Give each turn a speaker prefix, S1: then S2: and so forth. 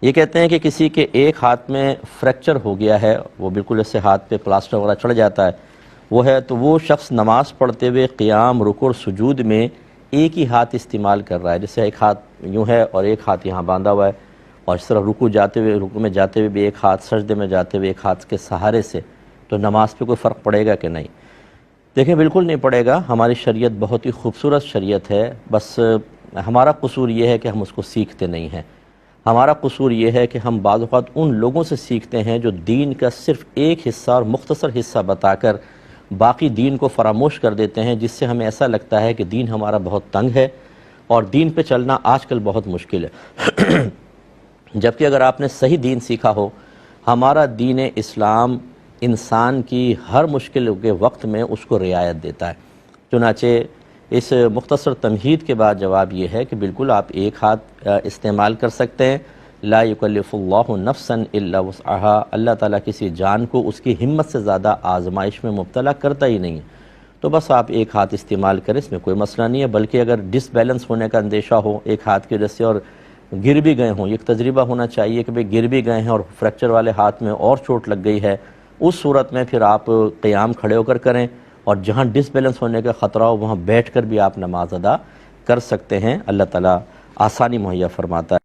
S1: یہ کہتے ہیں کہ کسی کے ایک ہاتھ میں فریکچر ہو گیا ہے، وہ بالکل ایسے ہاتھ پہ پلاسٹر وغیرہ چڑھ جاتا ہے، تو وہ شخص نماز پڑھتے ہوئے قیام، رکوع اور سجود میں ایک ہی ہاتھ استعمال کر رہا ہے، جیسے ایک ہاتھ یوں ہے اور ایک ہاتھ یہاں باندھا ہوا ہے، اور اس طرح رکوع میں جاتے ہوئے بھی ایک ہاتھ، سجدے میں جاتے ہوئے ایک ہاتھ کے سہارے سے، تو نماز پہ کوئی فرق پڑے گا کہ نہیں؟ دیکھیں بالکل نہیں پڑے گا۔ ہماری شریعت بہت ہی خوبصورت شریعت ہے، بس ہمارا قصور یہ ہے کہ ہم اس کو سیکھتے نہیں ہیں۔ ہمارا قصور یہ ہے کہ ہم بعض اوقات ان لوگوں سے سیکھتے ہیں جو دین کا صرف ایک حصہ اور مختصر حصہ بتا کر باقی دین کو فراموش کر دیتے ہیں، جس سے ہمیں ایسا لگتا ہے کہ دین ہمارا بہت تنگ ہے اور دین پہ چلنا آج کل بہت مشکل ہے۔ جبکہ اگر آپ نے صحیح دین سیکھا ہو، ہمارا دین اسلام انسان کی ہر مشکل کے وقت میں اس کو رعایت دیتا ہے۔ چنانچہ اس مختصر تمہید کے بعد جواب یہ ہے کہ بالکل آپ ایک ہاتھ استعمال کر سکتے ہیں۔ لا یکلف اللہ نفسا الا وسعها، اللہ تعالیٰ کسی جان کو اس کی ہمت سے زیادہ آزمائش میں مبتلا کرتا ہی نہیں ہے، تو بس آپ ایک ہاتھ استعمال کریں، اس میں کوئی مسئلہ نہیں ہے۔ بلکہ اگر ڈس بیلنس ہونے کا اندیشہ ہو ایک ہاتھ کی وجہ سے اور گر بھی گئے ہوں، ایک تجربہ ہونا چاہیے کہ بھئی گر بھی گئے ہیں اور فریکچر والے ہاتھ میں اور چوٹ لگ گئی ہے، اس صورت میں پھر آپ قیام کھڑے ہو کر کریں، اور جہاں ڈس بیلنس ہونے کا خطرہ ہو وہاں بیٹھ کر بھی آپ نماز ادا کر سکتے ہیں۔ اللہ تعالیٰ آسانی مہیا فرماتا ہے۔